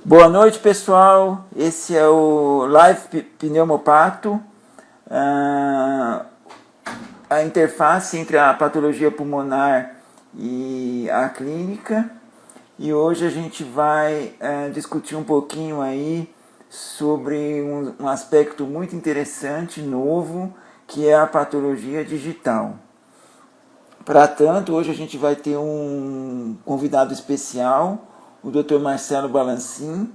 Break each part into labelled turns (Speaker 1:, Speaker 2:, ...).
Speaker 1: Boa noite, pessoal. Esse é o Live Pneumopato, ah, a interface entre a patologia pulmonar e a clínica. E hoje a gente vai discutir um pouquinho aí sobre um aspecto muito interessante, novo, que é a patologia digital. Para tanto, hoje a gente vai ter um convidado especial, o Dr. Marcelo Balancin.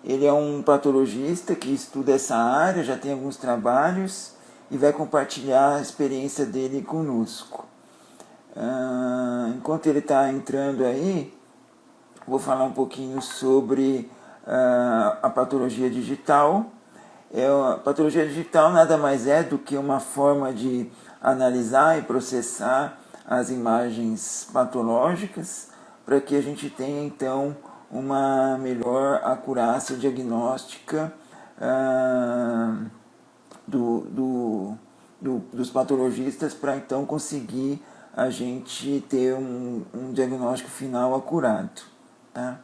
Speaker 1: Ele é um patologista que estuda essa área, já tem alguns trabalhos e vai compartilhar a experiência dele conosco. Enquanto ele está entrando aí, vou falar um pouquinho sobre a patologia digital. A patologia digital nada mais é do que uma forma de analisar e processar as imagens patológicas para que a gente tenha então uma melhor acurácia diagnóstica dos patologistas, para então conseguir a gente ter um diagnóstico final acurado. Tá?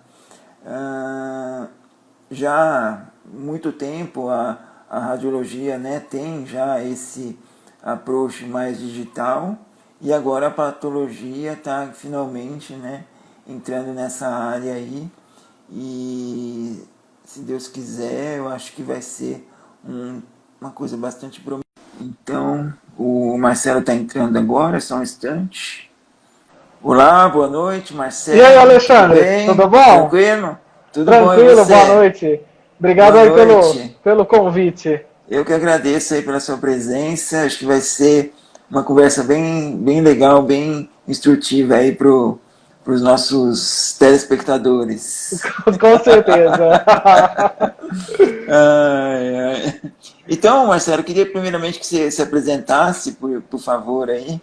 Speaker 1: Já há muito tempo a radiologia, né, tem já esse approach mais digital, e agora a patologia está finalmente, né, entrando nessa área aí, e se Deus quiser eu acho que vai ser uma coisa bastante promissora. Então o Marcelo está entrando agora, só um instante. Olá, boa noite,
Speaker 2: E aí,
Speaker 1: Marcelo, tudo
Speaker 2: Alexandre, tudo
Speaker 1: bem?
Speaker 2: bom?
Speaker 1: Tranquilo? Tudo bom, e
Speaker 2: Tranquilo, boa
Speaker 1: você?
Speaker 2: noite. Obrigado
Speaker 1: Boa
Speaker 2: aí
Speaker 1: noite.
Speaker 2: pelo convite.
Speaker 1: Eu que agradeço aí pela sua presença. Acho que vai ser uma conversa bem legal, bem instrutiva aí para os nossos telespectadores.
Speaker 2: Com certeza.
Speaker 1: Ai, ai. Então, Marcelo, eu queria primeiramente que você se apresentasse, por favor, aí,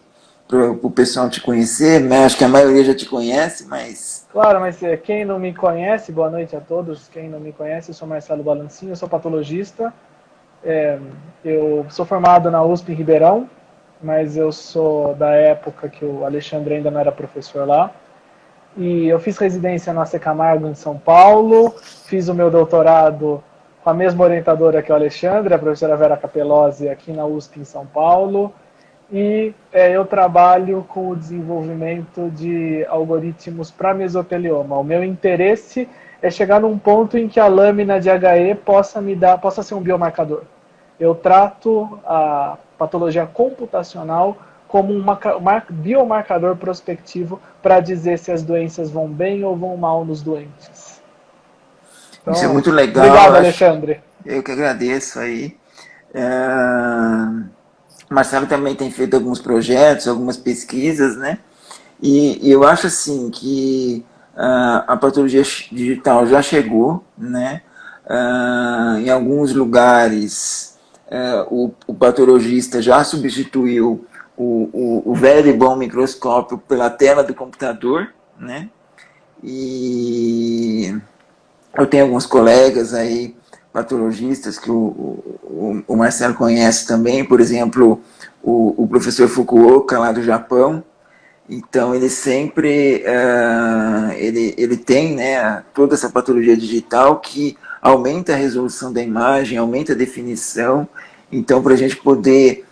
Speaker 1: para o pessoal te conhecer, né? Acho que a maioria já te conhece, mas...
Speaker 2: Claro, mas quem não me conhece, boa noite a todos. Quem não me conhece, eu sou Marcelo Balancin, eu sou patologista. É, eu sou formado na USP em Ribeirão, mas eu sou da época que o Alexandre ainda não era professor lá. E eu fiz residência na Camargo em São Paulo, fiz o meu doutorado com a mesma orientadora que o Alexandre, a professora Vera Capelozzi, aqui na USP em São Paulo, e eu trabalho com o desenvolvimento de algoritmos para mesotelioma. O meu interesse é chegar num ponto em que a lâmina de HE possa ser um biomarcador. Eu trato a patologia computacional como um biomarcador prospectivo para dizer se as doenças vão bem ou vão mal nos doentes.
Speaker 1: Isso é
Speaker 2: Então,
Speaker 1: muito legal, eu
Speaker 2: obrigado,
Speaker 1: acho.
Speaker 2: Alexandre.
Speaker 1: Eu que agradeço aí. É... Marcelo também tem feito alguns projetos, algumas pesquisas, né? E eu acho assim que a patologia digital já chegou, né? Em alguns lugares o patologista já substituiu o velho e bom microscópio pela tela do computador, né? E eu tenho alguns colegas aí, patologistas, que o Marcelo conhece também, por exemplo, o professor Fukuoka, lá do Japão. Então, ele sempre ele tem, né, toda essa patologia digital que aumenta a resolução da imagem, aumenta a definição. Então, para a gente poder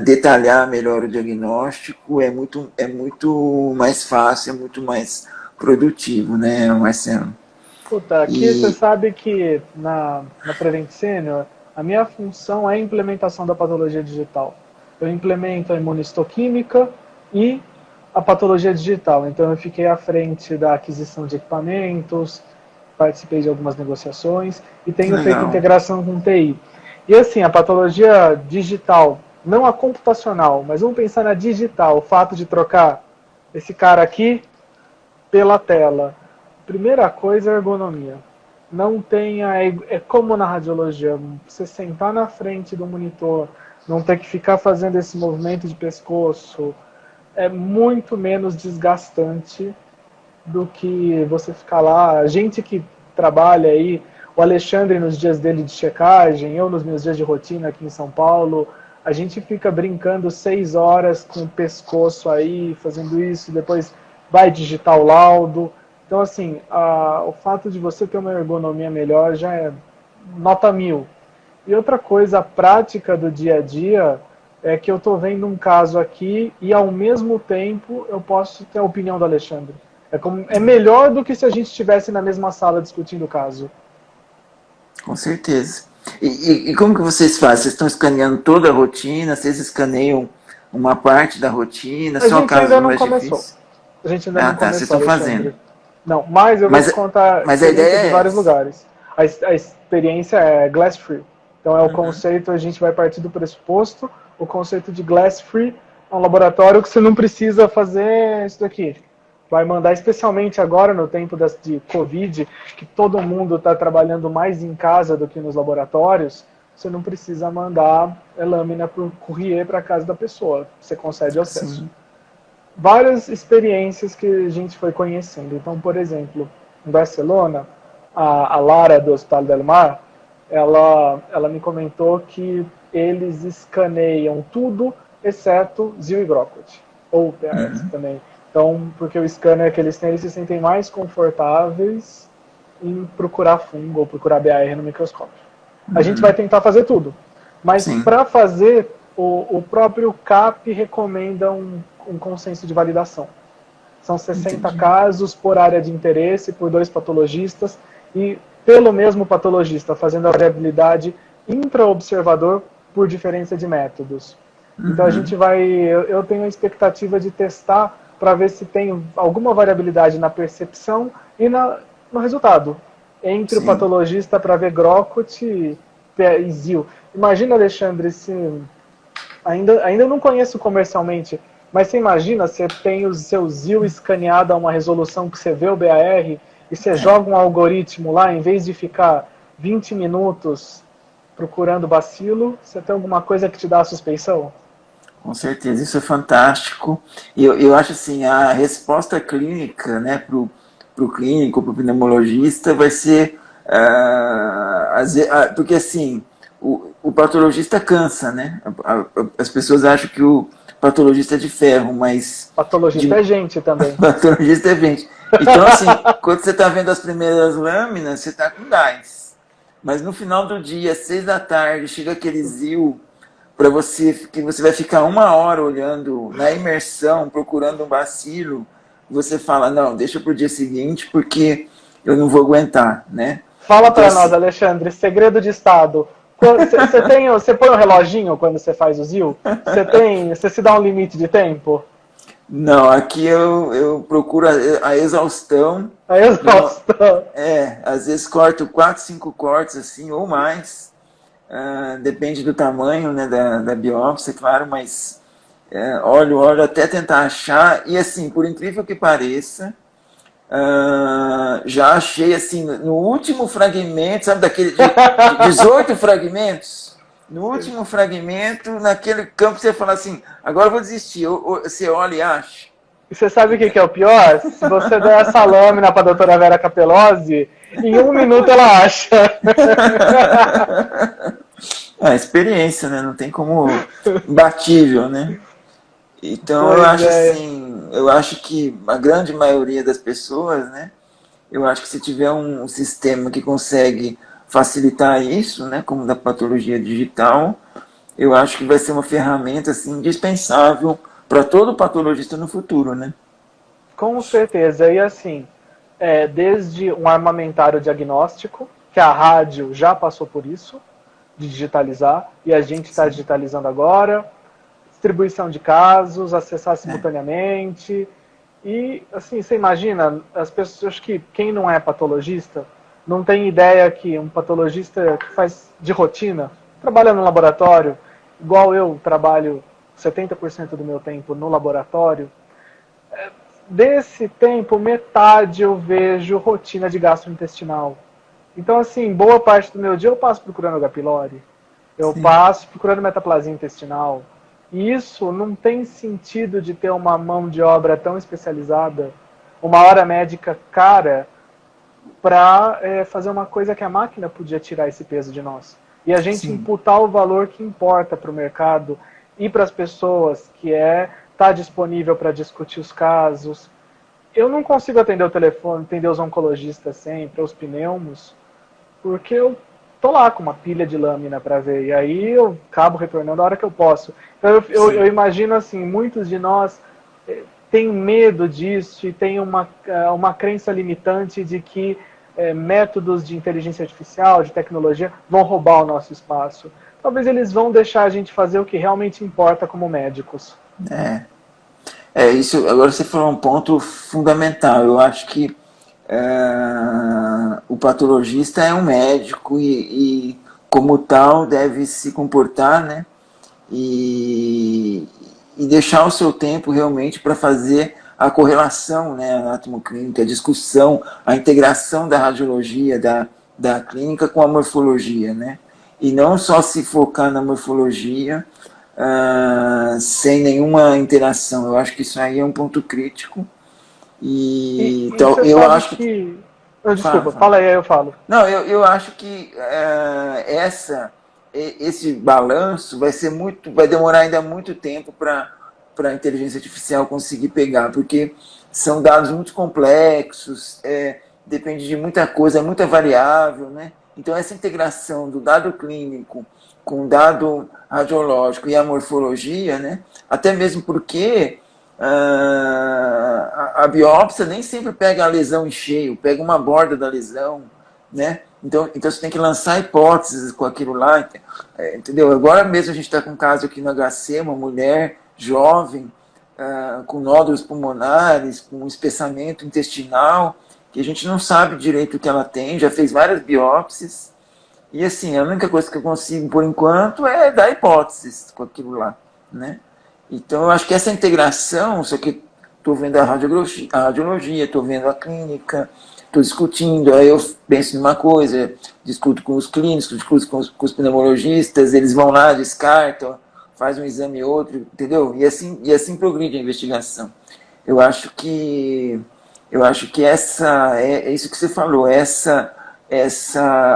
Speaker 1: detalhar melhor o diagnóstico, é muito mais fácil, é muito mais produtivo, né, Marcelo?
Speaker 2: Puta, aqui você
Speaker 1: E
Speaker 2: sabe que na Prevent Senior, a minha função é a implementação da patologia digital. Eu implemento a imunistoquímica e a patologia digital. Então, eu fiquei à frente da aquisição de equipamentos, participei de algumas negociações e
Speaker 1: que
Speaker 2: tenho feito
Speaker 1: legal.
Speaker 2: integração com TI. E assim, a patologia digital, não a computacional, mas vamos pensar na digital, o fato de trocar esse cara aqui pela tela. Primeira coisa é a ergonomia. Não tenha. É como na radiologia, você sentar na frente do monitor, não ter que ficar fazendo esse movimento de pescoço, é muito menos desgastante do que você ficar lá. A gente que trabalha aí, o Alexandre nos dias dele de checagem, eu nos meus dias de rotina aqui em São Paulo, a gente fica brincando 6 horas com o pescoço aí, fazendo isso, depois vai digitar o laudo. Então, assim, o fato de você ter uma ergonomia melhor já é nota 1000. E outra coisa prática do dia a dia é que eu estou vendo um caso aqui e, ao mesmo tempo, eu posso ter a opinião do Alexandre. É melhor do que se a gente estivesse na mesma sala discutindo o caso.
Speaker 1: Com certeza. E como que vocês fazem? Vocês estão escaneando toda a rotina? Vocês escaneiam uma parte da rotina?
Speaker 2: A
Speaker 1: Só
Speaker 2: gente ainda
Speaker 1: casos
Speaker 2: não
Speaker 1: mais
Speaker 2: começou.
Speaker 1: difíceis?
Speaker 2: A gente ainda
Speaker 1: Ah,
Speaker 2: não
Speaker 1: tá. Vocês
Speaker 2: começou,
Speaker 1: estão fazendo.
Speaker 2: Alexandre. Não, mas eu vou te
Speaker 1: Mas,
Speaker 2: contar
Speaker 1: mas a
Speaker 2: experiência
Speaker 1: ideia
Speaker 2: de
Speaker 1: é
Speaker 2: vários
Speaker 1: essa.
Speaker 2: lugares. A experiência é glass free. Então é o
Speaker 1: Uhum.
Speaker 2: conceito, a gente vai partir do pressuposto, o conceito de glass free é um laboratório que você não precisa fazer isso daqui. Vai mandar, especialmente agora no tempo de Covid, que todo mundo está trabalhando mais em casa do que nos laboratórios, você não precisa mandar lâmina por courrier para casa da pessoa. Você concede acesso.
Speaker 1: Sim.
Speaker 2: Várias experiências que a gente foi conhecendo. Então, por exemplo, em Barcelona, a Lara do Hospital del Mar, ela me comentou que eles escaneiam tudo exceto Zil e Grocott, ou PAS
Speaker 1: Uhum.
Speaker 2: também. Então, porque o scanner que eles têm, eles se sentem mais confortáveis em procurar fungo ou procurar BAR no microscópio. A gente vai
Speaker 1: Uhum.
Speaker 2: tentar fazer tudo, mas
Speaker 1: Sim.
Speaker 2: para fazer, o próprio CAP recomenda um consenso de validação. São 60
Speaker 1: Entendi.
Speaker 2: casos por área de interesse, por 2 patologistas, e pelo mesmo patologista, fazendo a variabilidade intra-observador por diferença de métodos. Então a
Speaker 1: Uhum.
Speaker 2: gente vai, eu tenho a expectativa de testar para ver se tem alguma variabilidade na percepção e no resultado, entre o
Speaker 1: Sim.
Speaker 2: patologista para ver Grocott e Zil. Imagina, Alexandre, se ainda não conheço comercialmente, mas você imagina, você tem o seu ZIL escaneado a uma resolução que você vê o BAR e você
Speaker 1: É.
Speaker 2: joga um algoritmo lá, em vez de ficar 20 minutos procurando bacilo, você tem alguma coisa que te dá a suspeição?
Speaker 1: Com certeza, isso é fantástico. E eu acho assim, a resposta clínica, né, pro clínico, pro pneumologista, vai ser, porque assim, o patologista cansa, né? As pessoas acham que o patologista é de ferro, mas
Speaker 2: Patologista
Speaker 1: de,
Speaker 2: é gente também.
Speaker 1: patologista é gente. Então, assim, quando você está vendo as primeiras lâminas, você está com gás. Mas no final do dia, às 6 da tarde, chega aquele zio para você, que você vai ficar 1 hora olhando na imersão, procurando um bacilo, você fala, não, deixa para o dia seguinte, porque eu não vou aguentar, né?
Speaker 2: Fala
Speaker 1: Então,
Speaker 2: para nós,
Speaker 1: assim,
Speaker 2: Alexandre, segredo de estado. Você põe um reloginho quando você faz o ZIL? Você se dá um limite de tempo?
Speaker 1: não, aqui eu procuro a exaustão,
Speaker 2: Aí eu
Speaker 1: normal,
Speaker 2: gosto.
Speaker 1: às vezes corto 4, 5 cortes, assim, ou mais, depende do tamanho, né, da biópsia, claro, mas olho até tentar achar, e assim, por incrível que pareça, já achei assim, no último fragmento, sabe, daquele de 18 fragmentos, no último fragmento, naquele campo você fala assim, agora eu vou desistir, você olha e acha.
Speaker 2: E você sabe o que
Speaker 1: Então,
Speaker 2: que é o pior? Se você der essa lâmina para a doutora Vera Capelozzi, em 1 minuto ela acha.
Speaker 1: experiência, né? Não tem como imbatível, né? Então eu
Speaker 2: Pois
Speaker 1: acho
Speaker 2: é.
Speaker 1: assim, eu acho que a grande maioria das pessoas, né? Eu acho que se tiver um sistema que consegue facilitar isso, né, como da patologia digital, eu acho que vai ser uma ferramenta assim indispensável para todo patologista no futuro, né?
Speaker 2: Com certeza. E assim, desde um armamentário diagnóstico, que a rádio já passou por isso, de digitalizar, e a gente está
Speaker 1: Sim.
Speaker 2: digitalizando agora, distribuição de casos, acessar
Speaker 1: É.
Speaker 2: simultaneamente. E, assim, você imagina, as pessoas que, quem não é patologista, não tem ideia que um patologista que faz de rotina, trabalha no laboratório, igual eu trabalho 70% do meu tempo no laboratório, desse tempo, metade eu vejo rotina de gastrointestinal. Então, assim, boa parte do meu dia eu passo procurando H. pylori, eu
Speaker 1: Sim.
Speaker 2: passo procurando metaplasia intestinal. E isso não tem sentido de ter uma mão de obra tão especializada, uma hora médica cara, para fazer uma coisa que a máquina podia tirar esse peso de nós. E a gente
Speaker 1: Sim.
Speaker 2: imputar o valor que importa para o mercado e para as pessoas, que é estar disponível para discutir os casos. eu não consigo atender o telefone, atender os oncologistas sempre, os pneumos, porque eu tô lá com uma pilha de lâmina para ver, e aí eu acabo retornando a hora que eu posso. Então eu imagino assim, muitos de nós têm medo disso e têm uma crença limitante de que métodos de inteligência artificial, de tecnologia, vão roubar o nosso espaço. Talvez eles vão deixar a gente fazer o que realmente importa como médicos.
Speaker 1: Isso, agora você falou um ponto fundamental. Eu acho que o patologista é um médico e como tal, deve se comportar, né? E deixar o seu tempo realmente para fazer a correlação, né, anatomoclínica, a discussão, a integração da radiologia, da clínica com a morfologia, né? E não só se focar na morfologia sem nenhuma interação. Eu acho que isso aí é um ponto crítico. Então,
Speaker 2: você
Speaker 1: eu
Speaker 2: sabe
Speaker 1: acho
Speaker 2: que... Desculpa,
Speaker 1: fala.
Speaker 2: fala aí eu falo.
Speaker 1: Não, eu acho que esse balanço vai demorar ainda muito tempo para a inteligência artificial conseguir pegar, porque são dados muito complexos, depende de muita coisa, é muita variável, né? Então essa integração do dado clínico com o dado radiológico e a morfologia, né? Até mesmo porque a biópsia nem sempre pega a lesão em cheio, pega uma borda da lesão, né? Então você tem que lançar hipóteses com aquilo lá, entendeu? Agora mesmo a gente está com um caso aqui no HC, uma mulher jovem, com nódulos pulmonares, com espessamento intestinal, que a gente não sabe direito o que ela tem, já fez várias biópsias, e assim, a única coisa que eu consigo por enquanto é dar hipóteses com aquilo lá, né? Então eu acho que essa integração, só que estou vendo a radiologia, estou vendo a clínica, estou discutindo, aí eu penso numa coisa, discuto com os clínicos, discuto com os pneumologistas, eles vão lá, descartam, faz um exame e outro, entendeu? E assim progride a investigação. Eu acho que é isso que você falou, essa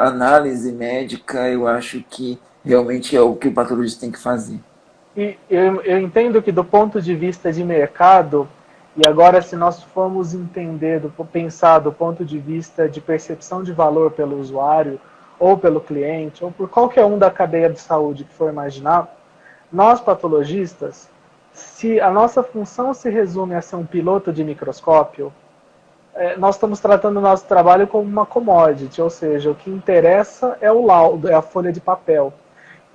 Speaker 1: análise médica, eu acho que realmente é o que o patologista tem que fazer.
Speaker 2: E eu entendo que do ponto de vista de mercado, e agora se nós formos pensar do ponto de vista de percepção de valor pelo usuário, ou pelo cliente, ou por qualquer um da cadeia de saúde que for imaginar, nós patologistas, se a nossa função se resume a ser um piloto de microscópio, nós estamos tratando o nosso trabalho como uma commodity, ou seja, o que interessa é o laudo, é a folha de papel.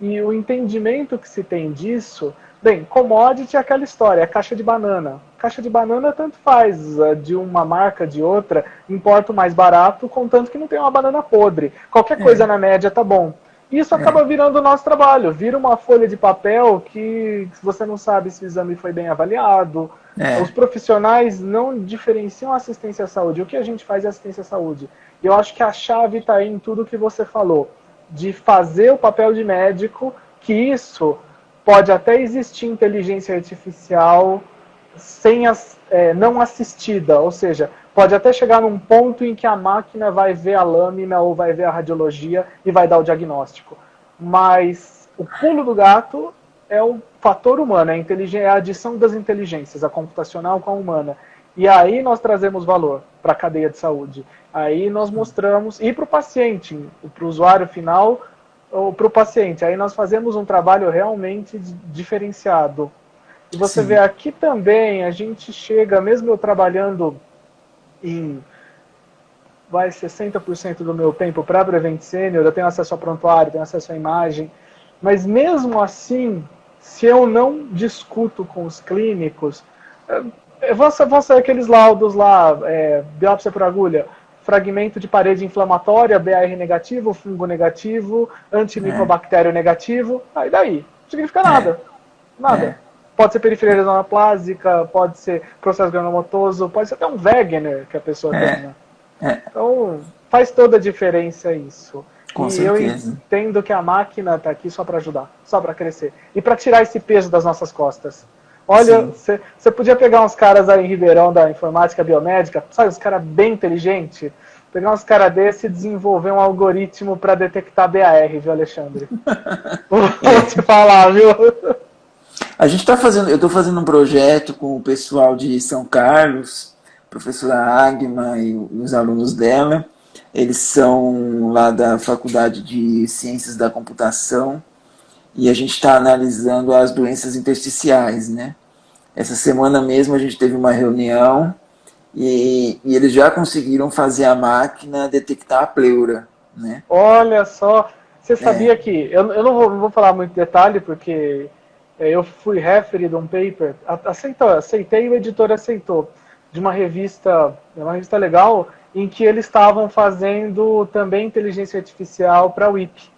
Speaker 2: E o entendimento que se tem disso, bem, commodity é aquela história, é caixa de banana. Caixa de banana tanto faz, de uma marca, de outra, importa o mais barato, contanto que não tem uma banana podre. Qualquer coisa na média tá bom. Isso acaba virando o nosso trabalho, vira uma folha de papel que você não sabe se o exame foi bem avaliado. Os profissionais não diferenciam assistência à saúde. O que a gente faz é assistência à saúde. E eu acho que a chave está aí em tudo que você falou, de fazer o papel de médico, que isso pode até existir inteligência artificial não assistida, ou seja, pode até chegar num ponto em que a máquina vai ver a lâmina ou vai ver a radiologia e vai dar o diagnóstico. Mas o pulo do gato é o fator humano, é a adição das inteligências, a computacional com a humana. E aí nós trazemos valor para a cadeia de saúde. Aí nós mostramos, e para o paciente, para o usuário final, ou para o paciente. Aí nós fazemos um trabalho realmente diferenciado. E você vê aqui também, a gente chega, mesmo eu trabalhando em 60% do meu tempo para Prevent Senior, eu tenho acesso a prontuário, tenho acesso à imagem, mas mesmo assim, se eu não discuto com os clínicos, vão ser aqueles laudos lá, biópsia por agulha, fragmento de parede inflamatória, BR negativo, fungo negativo, antimicobactério negativo, aí daí, não significa nada. Nada. Pode ser periferia anaplásica, pode ser processo granulomatoso, pode ser até um Wegener que a pessoa tenha. Então, faz toda a diferença isso.
Speaker 1: Com
Speaker 2: e
Speaker 1: certeza.
Speaker 2: Eu entendo que a máquina está aqui só para ajudar, só para crescer. E para tirar esse peso das nossas costas. Olha, você podia pegar uns caras aí em Ribeirão da informática biomédica, sabe, uns caras bem inteligentes, pegar uns caras desses e desenvolver um algoritmo para detectar BAR, viu, Alexandre? Vou te falar, viu?
Speaker 1: Eu estou fazendo um projeto com o pessoal de São Carlos professora Agma e os alunos dela. Eles são lá da Faculdade de Ciências da Computação e a gente está analisando as doenças intersticiais, né? Essa semana mesmo a gente teve uma reunião e eles já conseguiram fazer a máquina detectar a pleura, né?
Speaker 2: Olha só, você sabia que. Eu não vou falar muito detalhe, porque eu fui referee de um paper, aceitei e o editor aceitou, de uma revista legal, em que eles estavam fazendo também inteligência artificial para o WIP.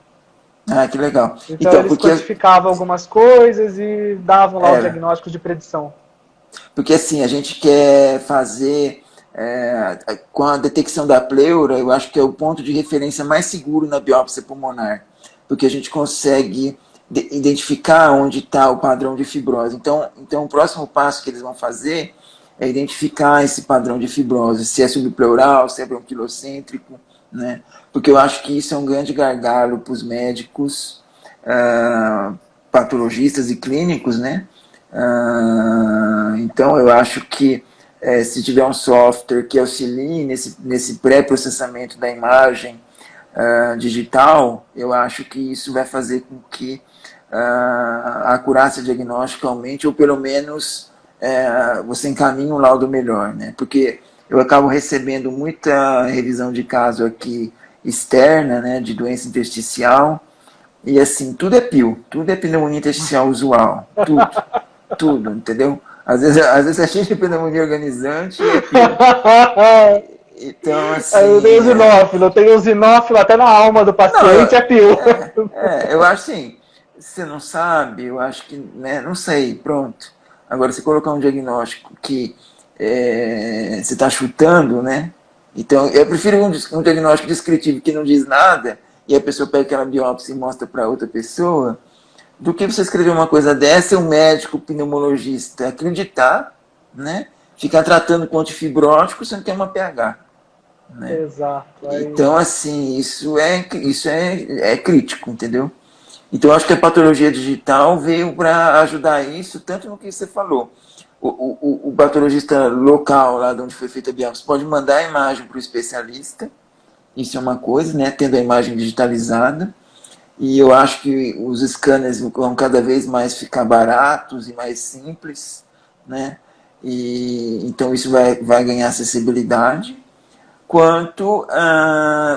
Speaker 1: Ah, que legal.
Speaker 2: Então
Speaker 1: Então,
Speaker 2: eles codificavam algumas coisas e davam lá o
Speaker 1: é,
Speaker 2: diagnóstico de predição.
Speaker 1: porque assim, a gente quer fazer com a detecção da pleura, eu acho que é o ponto de referência mais seguro na biópsia pulmonar, porque a gente consegue identificar onde está o padrão de fibrose. Então, o próximo passo que eles vão fazer é identificar esse padrão de fibrose, se é subpleural, se é bronquilocêntrico, né? Porque eu acho que isso é um grande gargalo para os médicos, patologistas e clínicos, né? Então, eu acho que se tiver um software que auxilie nesse pré-processamento da imagem digital, eu acho que isso vai fazer com que a acurácia diagnóstica aumente, ou pelo menos você encaminhe um laudo melhor, né? Porque eu acabo recebendo muita revisão de caso aqui externa, né, de doença intersticial, e assim, tudo é pneumonia intersticial usual, tudo, entendeu? Às vezes é cheio de pneumonia organizante e é pio. Então, assim,
Speaker 2: Eu tenho zinófilo até na alma do
Speaker 1: não,
Speaker 2: paciente, é pio.
Speaker 1: eu acho assim, você não sabe, eu acho que, né, não sei, pronto. Agora, você colocar um diagnóstico que você está chutando, né? Então, eu prefiro um diagnóstico descritivo que não diz nada e a pessoa pega aquela biópsia e mostra para outra pessoa, do que você escrever uma coisa dessa e um médico pneumologista acreditar, né? Ficar tratando com antifibrótico sendo que é uma pH, né?
Speaker 2: Exato. Aí...
Speaker 1: Então, assim, isso é crítico, entendeu? Então, eu acho que a patologia digital veio para ajudar isso, tanto no que você falou. O patologista local, lá de onde foi feita a biópsia, pode mandar a imagem para o especialista, isso é uma coisa, né? Tendo a imagem digitalizada. E eu acho que os scanners vão cada vez mais ficar baratos e mais simples, né? E, então isso vai ganhar acessibilidade, quanto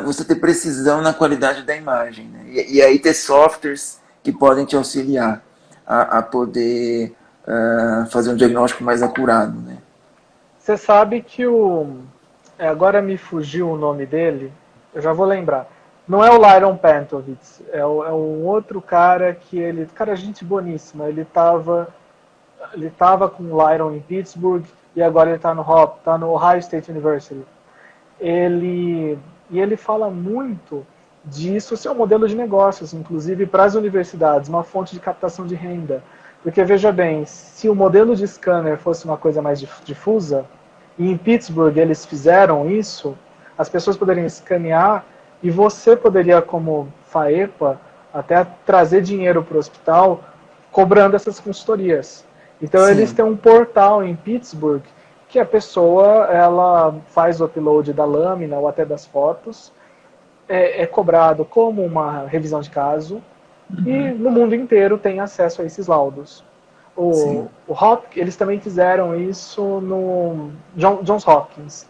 Speaker 1: você ter precisão na qualidade da imagem, né? E aí ter softwares que podem te auxiliar a poder fazer um diagnóstico mais acurado, né?
Speaker 2: Você sabe que agora me fugiu o nome dele, eu já vou lembrar. Não é o Lyron Pentovitz, é um outro cara que ele. Cara, gente boníssima. Ele tava com o Lyron em Pittsburgh e agora ele tá no Ohio State University. Ele fala muito disso ser um modelo de negócios, inclusive para as universidades, uma fonte de captação de renda. Porque, veja bem, se o modelo de scanner fosse uma coisa mais difusa, e em Pittsburgh eles fizeram isso, as pessoas poderiam escanear e você poderia, como FAEPA, até trazer dinheiro para o hospital cobrando essas consultorias. Então eles
Speaker 1: Sim,
Speaker 2: têm um portal em Pittsburgh que a pessoa ela faz o upload da lâmina ou até das fotos, é cobrado como uma revisão de caso e no mundo inteiro tem acesso a esses laudos.
Speaker 1: sim,
Speaker 2: Eles também fizeram isso no Johns Hopkins.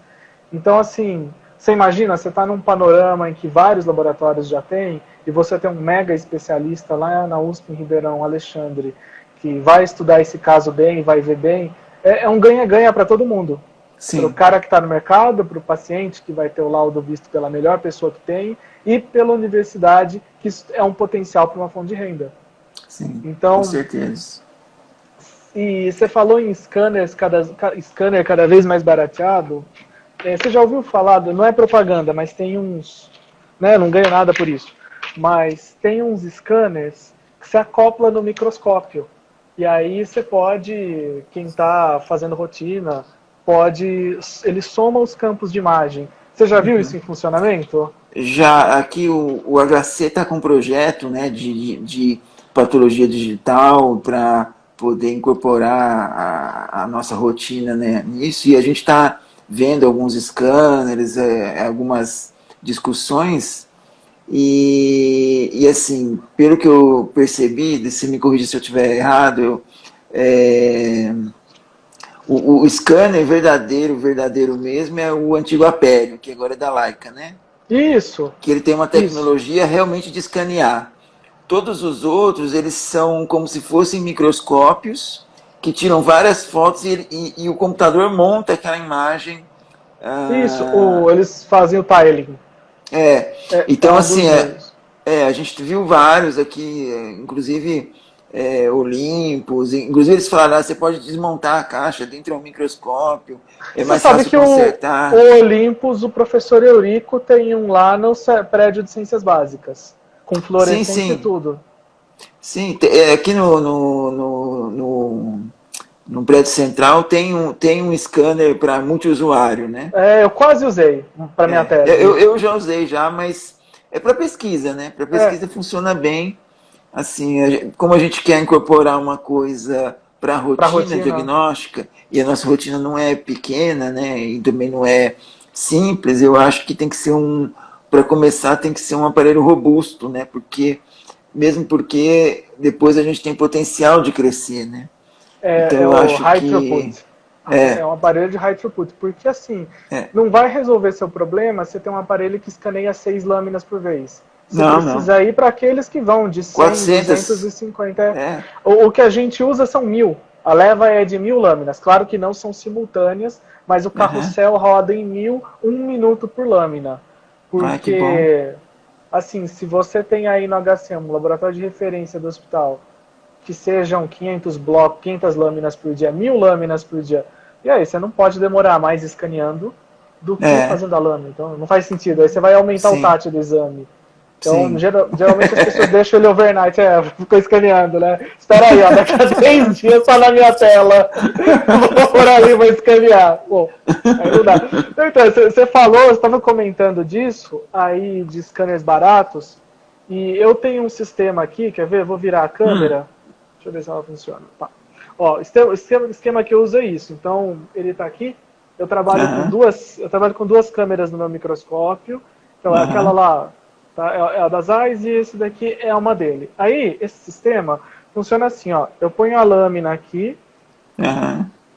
Speaker 2: Então, assim, você imagina, você está num panorama em que vários laboratórios já têm, e você tem um mega especialista lá na USP em Ribeirão, Alexandre, que vai estudar esse caso bem, vai ver bem, é um ganha-ganha para todo mundo. Para o
Speaker 1: sim,
Speaker 2: cara que está no mercado, para o paciente que vai ter o laudo visto pela melhor pessoa que tem, e pela universidade, que é um potencial para uma fonte de renda.
Speaker 1: sim, com
Speaker 2: Então,
Speaker 1: certeza.
Speaker 2: e você falou em scanner cada vez mais barateado. Você já ouviu falar, não é propaganda, mas tem uns, né, não ganha nada por isso, mas tem uns scanners que se acopla no microscópio. E aí você pode, quem está fazendo rotina, ele soma os campos de imagem. Você já viu isso em funcionamento?
Speaker 1: Já aqui o HC está com um projeto, né, de patologia digital para poder incorporar a nossa rotina, né, nisso, e a gente está vendo alguns scanners, algumas discussões, e assim, pelo que eu percebi, se me corrija se eu estiver errado, o scanner verdadeiro mesmo, é o antigo Aperio, que agora é da Leica, né?
Speaker 2: Isso.
Speaker 1: Que ele tem uma tecnologia realmente de escanear. Todos os outros, eles são como se fossem microscópios que tiram várias fotos e o computador monta aquela imagem.
Speaker 2: Isso, eles fazem o tiling.
Speaker 1: Então, assim,
Speaker 2: meios.
Speaker 1: a gente viu vários aqui, inclusive Olympus, inclusive eles falaram, você pode desmontar a caixa dentro de um microscópio, é mais fácil consertar.
Speaker 2: O Olympus, o professor Eurico tem um lá no prédio de ciências básicas, com fluorescência e tudo.
Speaker 1: Sim, aqui no prédio central tem um scanner para multiusuário, né?
Speaker 2: Eu quase usei para minha tese.
Speaker 1: Eu já usei já, mas é para pesquisa, né? Para pesquisa funciona bem. Assim, como a gente quer incorporar uma coisa para a rotina diagnóstica, e a nossa rotina não é pequena, né? E também não é simples, eu acho que tem que ser para começar, tem que ser um aparelho robusto, né? Mesmo porque depois a gente tem potencial de crescer, né?
Speaker 2: Então eu acho high throughput. É um aparelho de high throughput, porque assim, não vai resolver seu problema se tem um aparelho que escaneia 6 lâminas por vez. Você precisa ir para aqueles que vão de 100, 400, 250. O que a gente usa são 1000. A leva é de 1000 lâminas. Claro que não são simultâneas, mas o carrossel roda em 1000, 1 minuto por lâmina. Porque, assim, se você tem aí no HCM, um laboratório de referência do hospital, que sejam 500 blocos, 500 lâminas por dia, 1000 lâminas por dia, e aí você não pode demorar mais escaneando do que fazendo a lâmina. Então não faz sentido. Aí você vai aumentar o TAT do exame. Então, geralmente as pessoas deixam ele overnight, ficou escaneando, né? Espera aí, ó, daqui a 10 dias só na minha tela. Vou por ali, vou escanear. Pô, aí não dá. Então, você falou, você estava comentando disso, aí de scanners baratos, e eu tenho um sistema aqui, quer ver? Vou virar a câmera. Deixa eu ver se ela funciona. Tá. Ó, o esquema que eu uso é isso. Então, ele está aqui. Eu trabalho com duas câmeras no meu microscópio. Então, aquela lá é a das Zeiss e esse daqui é uma dele. Aí, esse sistema funciona assim, ó. Eu ponho a lâmina aqui,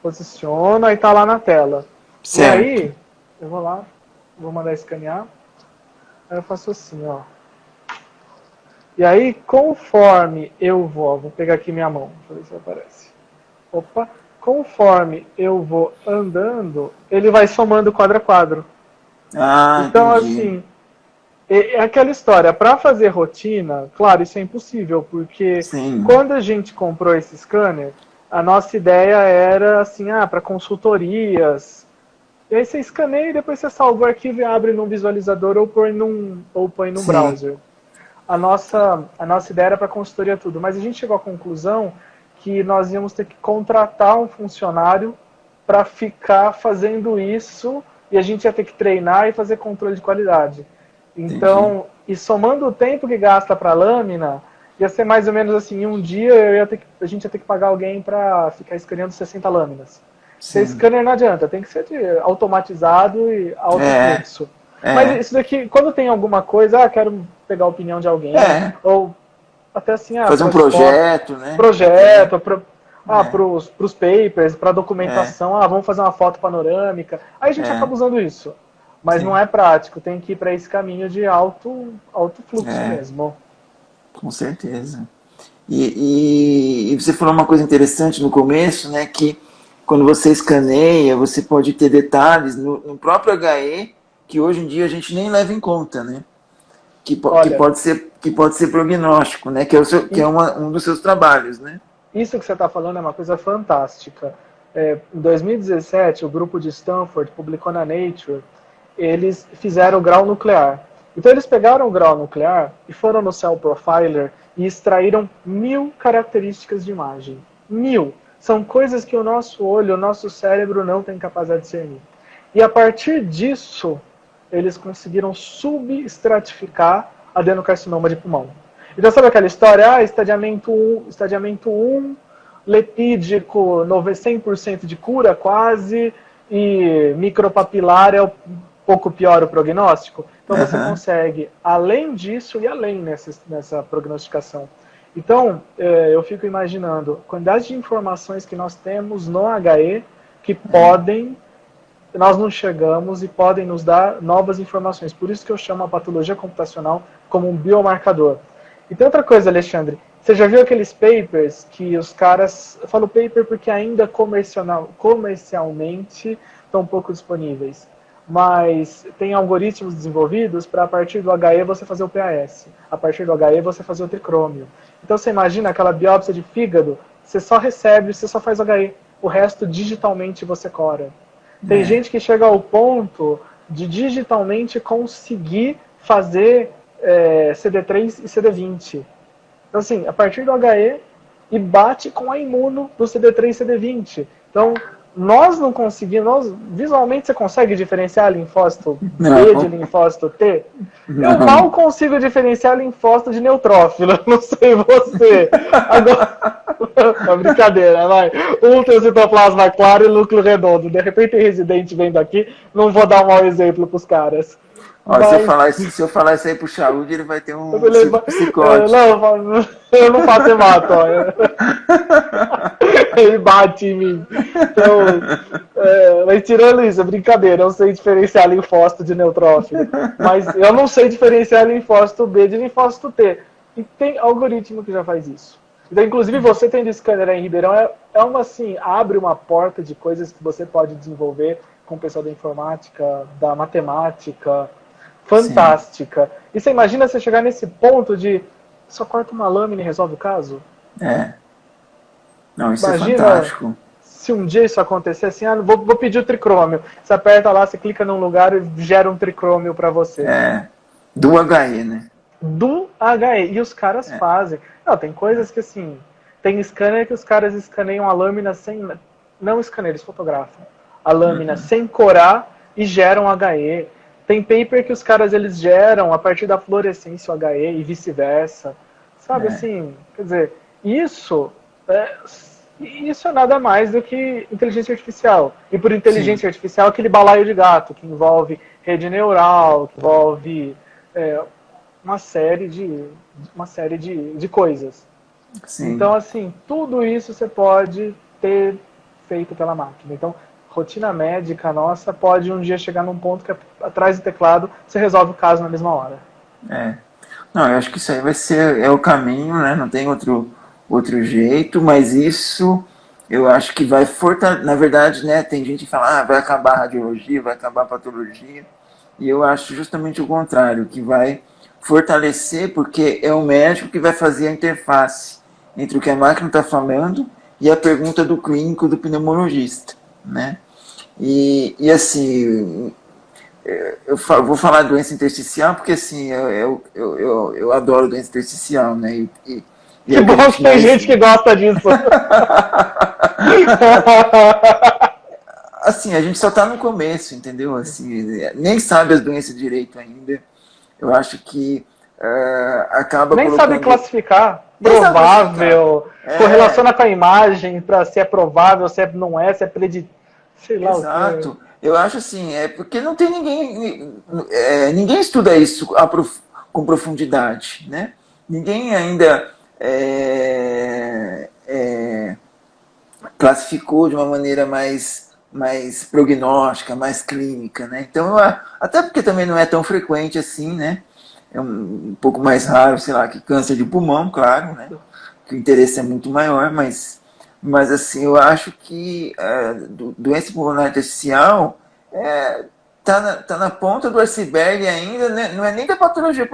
Speaker 2: posiciono e está lá na tela. Certo. E aí, eu vou lá, vou mandar escanear. Aí eu faço assim, ó. E aí, conforme eu vou pegar aqui minha mão, deixa eu ver se aparece. Opa! Conforme eu vou andando, ele vai somando quadro a quadro. Então, entendi. Assim, é aquela história, para fazer rotina, claro, isso é impossível, porque quando a gente comprou esse scanner, a nossa ideia era, assim, para consultorias. E aí você escaneia e depois você salva o arquivo e abre num visualizador ou põe num browser. A nossa ideia era para consultoria tudo, mas a gente chegou à conclusão que nós íamos ter que contratar um funcionário para ficar fazendo isso e a gente ia ter que treinar e fazer controle de qualidade. Então, e somando o tempo que gasta para a lâmina, ia ser mais ou menos assim, um dia a gente ia ter que pagar alguém para ficar escaneando 60 lâminas. Ser scanner não adianta, tem que ser automatizado e alto fluxo. Mas isso daqui, quando tem alguma coisa, quero pegar a opinião de alguém, ou até assim...
Speaker 1: fazer um projeto, né?
Speaker 2: Para os papers, para documentação, vamos fazer uma foto panorâmica. Aí a gente acaba usando isso. Mas não é prático, tem que ir para esse caminho de alto fluxo mesmo.
Speaker 1: Com certeza. E você falou uma coisa interessante no começo, né? Que quando você escaneia, você pode ter detalhes no próprio HE, que hoje em dia a gente nem leva em conta, né? Que pode ser prognóstico, né? Que é um dos seus trabalhos, né?
Speaker 2: Isso que você está falando é uma coisa fantástica. Em 2017, o grupo de Stanford publicou na Nature, eles fizeram o grau nuclear. Então eles pegaram o grau nuclear e foram no Cell Profiler e extraíram 1000 características de imagem. 1000. São coisas que o nosso olho, o nosso cérebro não tem capacidade de discernir. E a partir disso, eles conseguiram subestratificar adenocarcinoma de pulmão. Então sabe aquela história? Estadiamento 1, lepídico, 100% de cura quase, e micropapilar é um pouco pior o prognóstico. Então você consegue, além disso, e além nessa prognosticação. Então, eu fico imaginando a quantidade de informações que nós temos no HE que nós não chegamos e podem nos dar novas informações. Por isso que eu chamo a patologia computacional como um biomarcador. E tem outra coisa, Alexandre. Você já viu aqueles papers que os caras... Eu falo paper porque ainda comercialmente estão pouco disponíveis. Mas tem algoritmos desenvolvidos para, a partir do HE, você fazer o PAS. A partir do HE, você fazer o tricrômio. Então, você imagina aquela biópsia de fígado, você só recebe, você só faz HE. O resto, digitalmente, você cora. Tem gente que chega ao ponto de digitalmente conseguir fazer CD3 e CD20. Então, assim, a partir do HE e bate com a imuno do CD3 e CD20. Então, nós não conseguimos... Visualmente, você consegue diferenciar linfócito B de linfócito T? Eu mal consigo diferenciar linfócito de neutrófilo. Não sei você. Agora... É brincadeira, vai. Um tem o citoplasma claro e núcleo redondo. De repente tem residente vendo aqui, não vou dar um mau exemplo pros caras.
Speaker 1: Ó, mas... se eu falar isso aí pro Chaúde, ele vai ter um psicótico.
Speaker 2: Não, eu não faço hemato, ó. Ele bate em mim. Então, mas tirando isso, é brincadeira. Eu sei diferenciar linfócito de neutrófilo. Mas eu não sei diferenciar linfócito B de linfócito T. E tem algoritmo que já faz isso. Então, inclusive, você tendo scanner aí em Ribeirão, assim, abre uma porta de coisas que você pode desenvolver com o pessoal da informática, da matemática, fantástica. Sim. E você imagina você chegar nesse ponto de só corta uma lâmina e resolve o caso?
Speaker 1: Não, isso imagina, é fantástico.
Speaker 2: Se um dia isso acontecer, assim, vou pedir o tricrômio. Você aperta lá, você clica num lugar e gera um tricrômio para você.
Speaker 1: Do HE, né?
Speaker 2: Do HE. E os caras fazem. Não, tem coisas que, assim... Tem scanner que os caras escaneiam a lâmina sem... Não escaneiam, eles fotografam. A lâmina sem corar e geram HE. Tem paper que os caras, eles geram a partir da fluorescência o HE e vice-versa. Sabe, assim... Quer dizer, isso é nada mais do que inteligência artificial. E por inteligência artificial, aquele balaio de gato, que envolve rede neural, que envolve... uma série de coisas. Sim. Então, assim, tudo isso você pode ter feito pela máquina. Então, rotina médica nossa pode um dia chegar num ponto que atrás do teclado você resolve o caso na mesma hora.
Speaker 1: Não, eu acho que isso aí vai ser o caminho, né? Não tem outro jeito, mas isso eu acho que vai fortalecer. Na verdade, né, tem gente que fala, vai acabar a radiologia, vai acabar a patologia, e eu acho justamente o contrário, que vai fortalecer, porque é o médico que vai fazer a interface entre o que a máquina está falando e a pergunta do clínico, do pneumologista, né? E assim, eu vou falar doença intersticial porque assim, eu adoro doença intersticial, né?
Speaker 2: Que bom que tem gente que gosta disso.
Speaker 1: Assim, a gente só está no começo, entendeu? Assim, nem sabe as doenças direito ainda. Eu acho que acaba
Speaker 2: nem sabe classificar. Provável, correlaciona com a imagem para se é provável, se não é, se é sei lá.
Speaker 1: Exato. Eu acho assim, porque não tem ninguém estuda isso com profundidade, né? Ninguém ainda classificou de uma maneira mais prognóstica, mais clínica, né? Então, até porque também não é tão frequente assim, né? É um pouco mais raro, sei lá, que câncer de pulmão, claro, né? Que o interesse é muito maior, mas assim, eu acho que doença pulmonar intersticial tá na ponta do iceberg ainda, né? Não é nem da patologia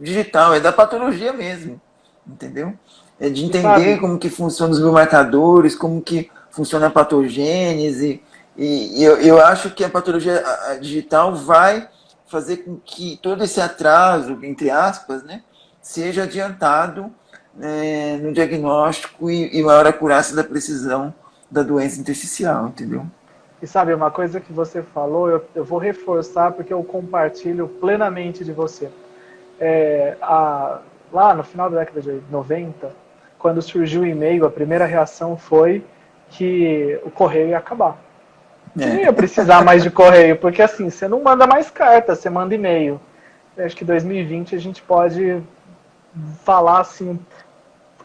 Speaker 1: digital, é da patologia mesmo, entendeu? É de entender como que funcionam os biomarcadores, como que funciona a patogênese, e eu acho que a patologia digital vai fazer com que todo esse atraso, entre aspas, né, seja adiantado no diagnóstico e maior acurácia da precisão da doença intersticial, entendeu?
Speaker 2: E sabe, uma coisa que você falou, eu vou reforçar porque eu compartilho plenamente de você. Lá no final da década de 90, quando surgiu o e-mail, a primeira reação foi que o correio ia acabar. Você não ia precisar mais de correio, porque assim, você não manda mais carta, você manda e-mail. Eu acho que em 2020 a gente pode falar assim,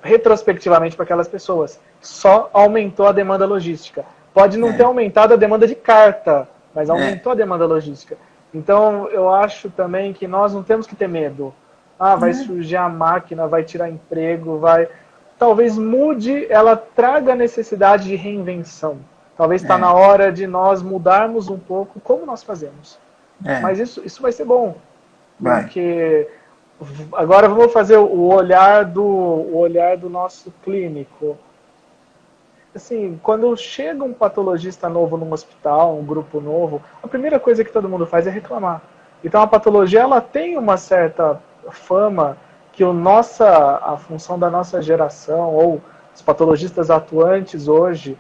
Speaker 2: retrospectivamente para aquelas pessoas. Só aumentou a demanda logística. Pode não ter aumentado a demanda de carta, mas aumentou a demanda logística. Então, eu acho também que nós não temos que ter medo. Ah, vai surgir a máquina, vai tirar emprego, vai... Talvez mude, ela traga a necessidade de reinvenção. Talvez está na hora de nós mudarmos um pouco como nós fazemos. Mas isso vai ser bom. Porque agora vamos fazer o olhar do nosso clínico. Assim, quando chega um patologista novo num hospital, um grupo novo, a primeira coisa que todo mundo faz é reclamar. Então a patologia ela tem uma certa fama que a função da nossa geração, ou os patologistas atuantes hoje,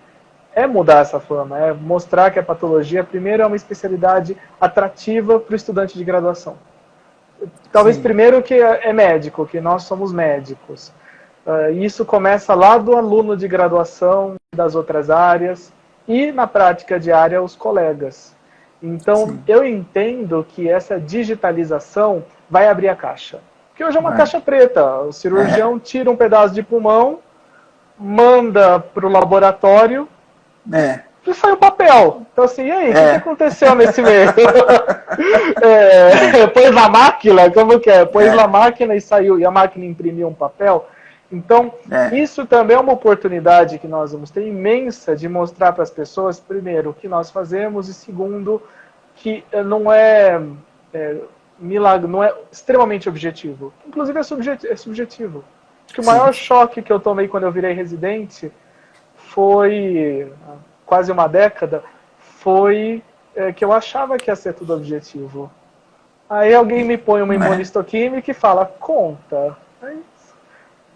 Speaker 2: é mudar essa fama, é mostrar que a patologia, primeiro, é uma especialidade atrativa para o estudante de graduação. Talvez primeiro que é médico, que nós somos médicos. Isso começa lá do aluno de graduação, das outras áreas, e na prática diária os colegas. Então, eu entendo que essa digitalização vai abrir a caixa. Porque hoje é uma caixa preta. O cirurgião tira um pedaço de pulmão, manda para o laboratório e sai o papel. Então, assim, e aí, o que aconteceu nesse meio? Pôs na máquina, como que é? Pôs na máquina e saiu, e a máquina imprimiu um papel. Então, isso também é uma oportunidade que nós vamos ter imensa de mostrar para as pessoas, primeiro, o que nós fazemos, e segundo, que não é milagre, não é extremamente objetivo. Inclusive é subjetivo. Acho que o maior choque que eu tomei quando eu virei residente foi, há quase uma década, foi que eu achava que ia ser tudo objetivo. Aí alguém me põe uma imunistoquímica e fala, conta. Aí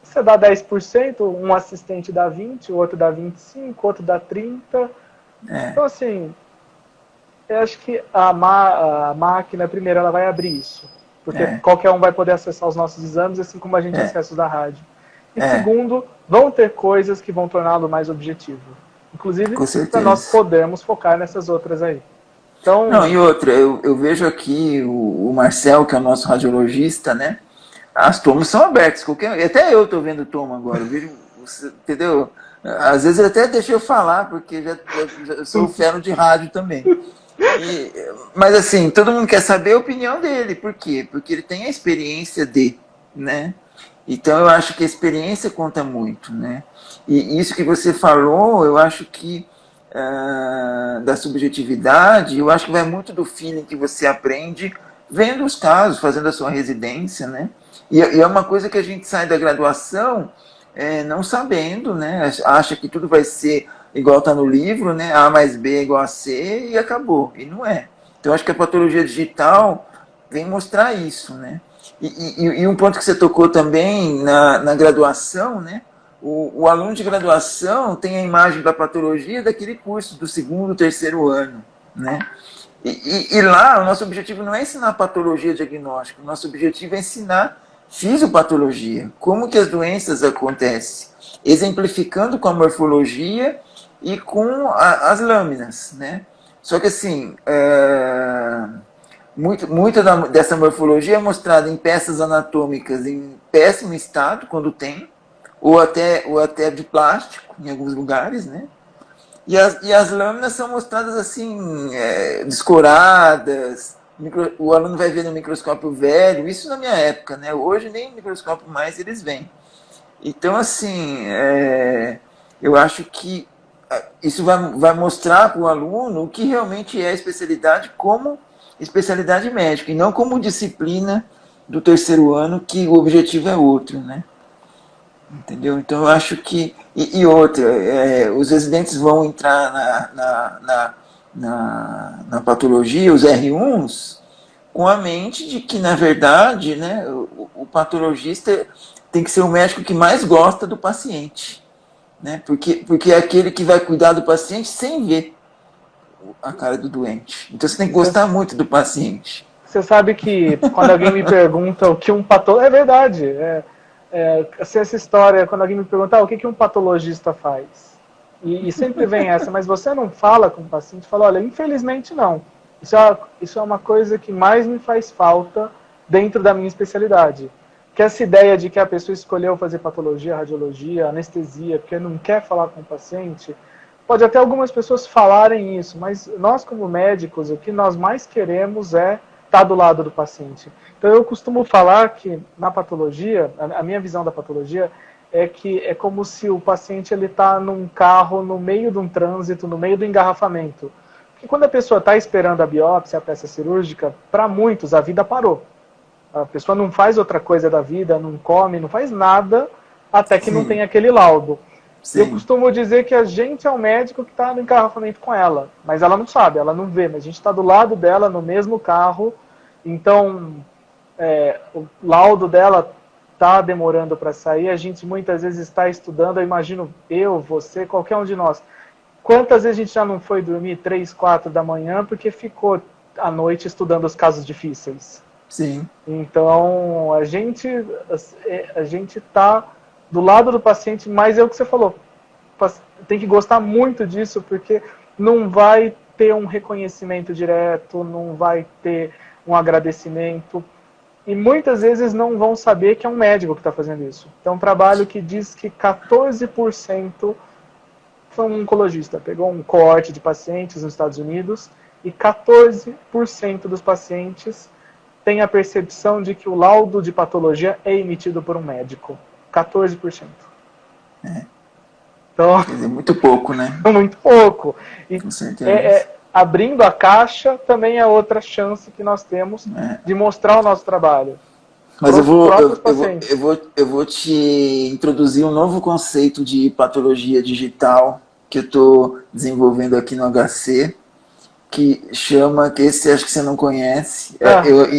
Speaker 2: você dá 10%, um assistente dá 20%, o outro dá 25%, o outro dá 30%. Então, assim, eu acho que a máquina, primeiro, ela vai abrir isso. Porque qualquer um vai poder acessar os nossos exames, assim como a gente acessa os da rádio. E segundo, vão ter coisas que vão torná-lo mais objetivo. Inclusive, para nós podermos focar nessas outras aí. Então...
Speaker 1: Não, e outra, eu vejo aqui o Marcel, que é o nosso radiologista, né? As tomas são abertas. Até eu estou vendo toma agora. Eu vejo, entendeu? Às vezes até deixa eu falar, porque já sou ferro de rádio também. Mas assim, todo mundo quer saber a opinião dele. Por quê? Porque ele tem a experiência né? Então eu acho que a experiência conta muito, né? E isso que você falou, eu acho que da subjetividade, eu acho que vai muito do feeling que você aprende vendo os casos, fazendo a sua residência, né? E é uma coisa que a gente sai da graduação não sabendo, né? Acha que tudo vai ser igual está no livro, né? A mais B é igual a C e acabou. E não é. Então acho que a patologia digital vem mostrar isso, né? E um ponto que você tocou também na graduação, né? O aluno de graduação tem a imagem da patologia daquele curso do segundo, terceiro ano, né? E lá o nosso objetivo não é ensinar patologia diagnóstica, o nosso objetivo é ensinar fisiopatologia, como que as doenças acontecem, exemplificando com a morfologia e com as lâminas, né? Só que assim, muita dessa morfologia é mostrada em peças anatômicas em péssimo estado, quando tem, ou até de plástico, em alguns lugares, né? E as lâminas são mostradas assim, descoradas, o aluno vai ver no microscópio velho, isso na minha época, né? Hoje nem no microscópio mais eles veem. Então, assim, eu acho que isso vai mostrar para o aluno o que realmente é a especialidade como especialidade médica, e não como disciplina do terceiro ano, que o objetivo é outro, né? Entendeu? Então eu acho que... E outra, os residentes vão entrar na patologia, os R1s, com a mente de que, na verdade, né, o patologista tem que ser o médico que mais gosta do paciente, né? Porque é aquele que vai cuidar do paciente sem ver a cara do doente. Então você tem que gostar muito do paciente.
Speaker 2: Você sabe que quando alguém me pergunta o que um patologista... É verdade. Assim, essa história, quando alguém me pergunta o que um patologista faz? E sempre vem essa, mas você não fala com o paciente, fala, olha, infelizmente não. Isso é uma coisa que mais me faz falta dentro da minha especialidade. Que essa ideia de que a pessoa escolheu fazer patologia, radiologia, anestesia, porque não quer falar com o paciente, pode até algumas pessoas falarem isso, mas nós como médicos, o que nós mais queremos é estar do lado do paciente. Então eu costumo falar que na patologia, a minha visão da patologia é que é como se o paciente ele está num carro no meio de um trânsito, no meio do engarrafamento. Porque quando a pessoa está esperando a biópsia, a peça cirúrgica, para muitos a vida parou. A pessoa não faz outra coisa da vida, não come, não faz nada, até que não tem aquele laudo. Sim. Eu costumo dizer que a gente é o médico que está no engarrafamento com ela, mas ela não sabe, ela não vê, mas a gente está do lado dela, no mesmo carro, então o laudo dela está demorando para sair, a gente muitas vezes está estudando, eu imagino você, qualquer um de nós. Quantas vezes a gente já não foi dormir 3, 4 da manhã porque ficou à noite estudando os casos difíceis?
Speaker 1: Sim.
Speaker 2: Então, a gente está do lado do paciente, mas é o que você falou, tem que gostar muito disso, porque não vai ter um reconhecimento direto, não vai ter um agradecimento, e muitas vezes não vão saber que é um médico que está fazendo isso. Então, um trabalho que diz que 14% foi um oncologista, pegou um coorte de pacientes nos Estados Unidos, e 14% dos pacientes tem a percepção de que o laudo de patologia é emitido por um médico. 14%. Então,
Speaker 1: quer dizer, muito pouco, né?
Speaker 2: Muito pouco. E
Speaker 1: com certeza.
Speaker 2: Abrindo a caixa também é outra chance que nós temos de mostrar o nosso trabalho.
Speaker 1: Mas eu vou te introduzir um novo conceito de patologia digital que eu estou desenvolvendo aqui no HC, que chama, que esse acho que você não conhece,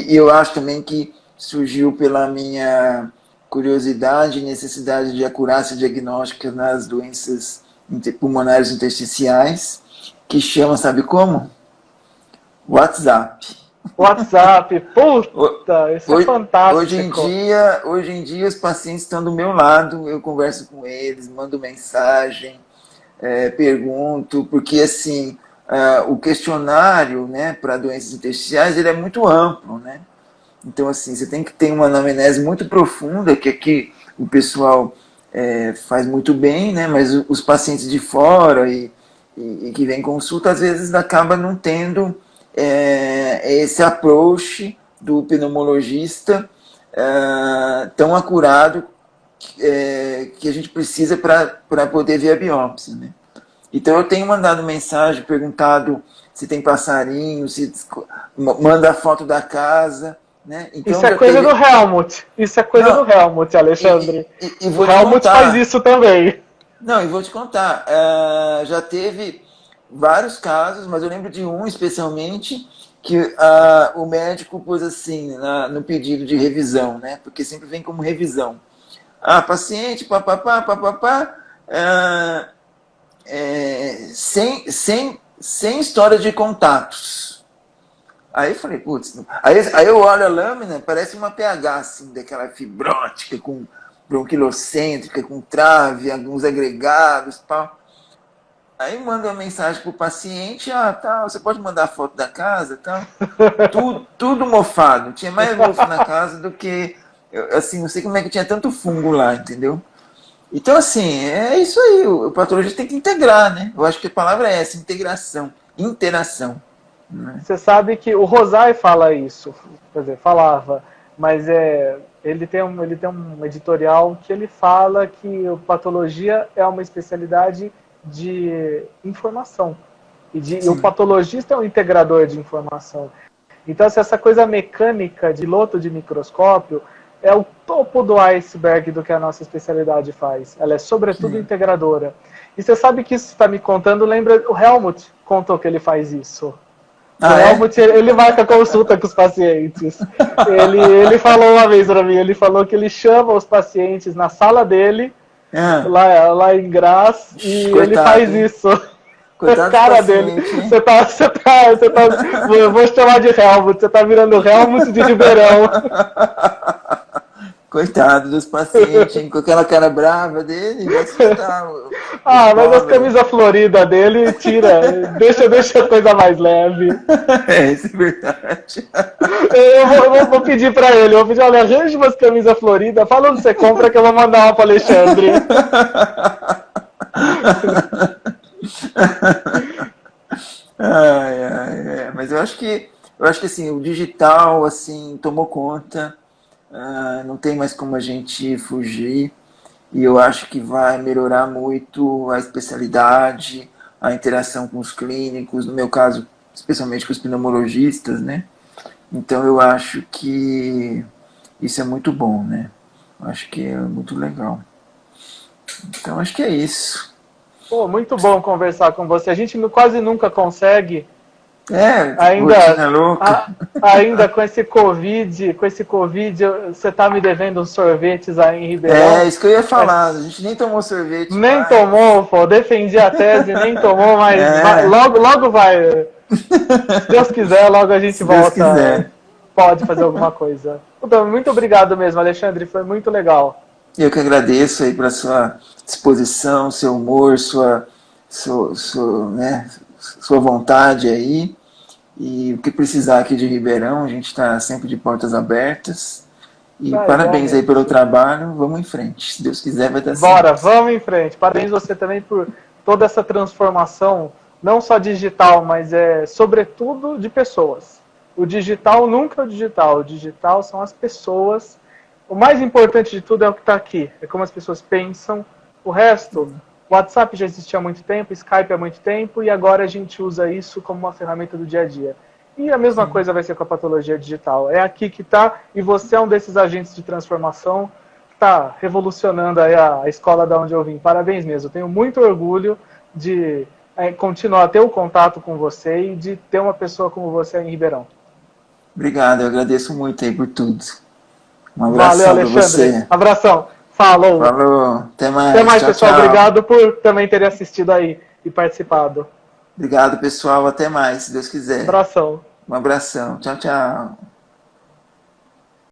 Speaker 1: eu acho também que surgiu pela minha curiosidade e necessidade de acurácia diagnóstica nas doenças pulmonares intersticiais, que chama, sabe como? WhatsApp.
Speaker 2: WhatsApp, puta, isso é fantástico.
Speaker 1: Hoje em dia os pacientes estão do meu lado, eu converso com eles, mando mensagem, pergunto, porque assim, o questionário, né, para doenças intersticiais, ele é muito amplo, né? Então, assim, você tem que ter uma anamnese muito profunda, que aqui o pessoal faz muito bem, né? Mas os pacientes de fora e que vêm consulta, às vezes acaba não tendo esse approach do pneumologista tão acurado que a gente precisa para poder ver a biópsia, né? Então eu tenho mandado mensagem, perguntado se tem passarinho, se manda a foto da casa, né? Então,
Speaker 2: isso é coisa do Helmut. Isso é coisa do Helmut, Alexandre. O Helmut faz isso também.
Speaker 1: Não, e vou te contar. Já teve vários casos, mas eu lembro de um especialmente que o médico pôs assim no pedido de revisão, né? Porque sempre vem como revisão. Paciente, papapá, sem história de contatos. Aí eu falei, putz, aí eu olho a lâmina, parece uma pH, assim, daquela fibrótica, com bronquilocêntrica, com trave, alguns agregados, tal. Aí manda uma mensagem pro paciente, tal, você pode mandar a foto da casa, tal. Tudo mofado, tinha mais mofo na casa do que, assim, não sei como é que tinha tanto fungo lá, entendeu? Então, assim, é isso aí, o patologista tem que integrar, né? Eu acho que a palavra é essa, integração, interação.
Speaker 2: Você sabe que o Rosai fala isso, quer dizer, falava, mas ele tem um editorial que ele fala que a patologia é uma especialidade de informação. E o patologista é um integrador de informação. Então, se essa coisa mecânica de piloto de microscópio é o topo do iceberg do que a nossa especialidade faz. Ela é, sobretudo, integradora. E você sabe que isso está me contando, lembra, o Helmut contou que ele faz isso. O Helmut, ele marca consulta com os pacientes. Ele falou uma vez para mim, ele falou que ele chama os pacientes na sala dele, lá em Graz, e ele faz isso.
Speaker 1: Coitado
Speaker 2: cara dele. Você tá, eu vou te chamar de Helmut, você tá virando Helmut de Ribeirão.
Speaker 1: Coitado dos pacientes, hein? Com aquela cara brava dele, vai assustar
Speaker 2: Ah, mas as
Speaker 1: pobre.
Speaker 2: camisas floridas dele, tira, deixa a coisa mais leve.
Speaker 1: É, isso é verdade.
Speaker 2: Eu vou pedir pra ele, eu vou pedir, olha, arranje umas camisas floridas, fala onde você compra que eu vou mandar uma pro Alexandre.
Speaker 1: Ai, ai, mas eu acho que assim, o digital assim tomou conta, não tem mais como a gente fugir, e eu acho que vai melhorar muito a especialidade, a interação com os clínicos, no meu caso, especialmente com os pneumologistas, né? Então eu acho que isso é muito bom, né? Eu acho que é muito legal. Então acho que é isso.
Speaker 2: Pô, muito bom conversar com você. A gente quase nunca consegue,
Speaker 1: É,
Speaker 2: ainda,
Speaker 1: rotina louca.
Speaker 2: ainda com esse Covid, você tá me devendo uns sorvetes aí em
Speaker 1: É,
Speaker 2: Ribeirão.
Speaker 1: isso que eu ia falar. A
Speaker 2: Mas
Speaker 1: gente nem tomou sorvete
Speaker 2: nem
Speaker 1: mais.
Speaker 2: tomou, pô, defendi a tese, nem tomou, mas
Speaker 1: É,
Speaker 2: logo, logo vai. Se Deus quiser, logo a gente
Speaker 1: se Deus
Speaker 2: volta,
Speaker 1: quiser.
Speaker 2: pode fazer alguma coisa. Então, muito obrigado mesmo, Alexandre, foi muito legal.
Speaker 1: Eu que agradeço aí pela sua disposição, seu humor, sua vontade aí. E o que precisar aqui de Ribeirão, a gente está sempre de portas abertas. E
Speaker 2: Tá,
Speaker 1: parabéns aí pelo
Speaker 2: igualmente.
Speaker 1: trabalho. Vamos em frente. Se Deus quiser, vai dar
Speaker 2: Bora,
Speaker 1: certo.
Speaker 2: vamos em frente. Parabéns você também por toda essa transformação, não só digital, mas sobretudo de pessoas. O digital nunca é o digital são as pessoas. O mais importante de tudo é o que está aqui, é como as pessoas pensam. O resto, o WhatsApp já existia há muito tempo, Skype há muito tempo, e agora a gente usa isso como uma ferramenta do dia a dia. E a mesma coisa vai ser com a patologia digital. É aqui que está, e você é um desses agentes de transformação que está revolucionando aí a escola da onde eu vim. Parabéns mesmo. Eu tenho muito orgulho de continuar a ter o contato com você e de ter uma pessoa como você aí em Ribeirão.
Speaker 1: Obrigado, eu agradeço muito aí por tudo. Um
Speaker 2: Valeu,
Speaker 1: abração para
Speaker 2: Alexandre.
Speaker 1: você.
Speaker 2: Abração. Falou.
Speaker 1: Falou, até
Speaker 2: Até
Speaker 1: mais.
Speaker 2: mais,
Speaker 1: Tchau,
Speaker 2: pessoal.
Speaker 1: tchau.
Speaker 2: Obrigado por também terem assistido aí e participado.
Speaker 1: Obrigado, pessoal. Até mais, se Deus quiser.
Speaker 2: Abração.
Speaker 1: Um abração. Tchau, tchau.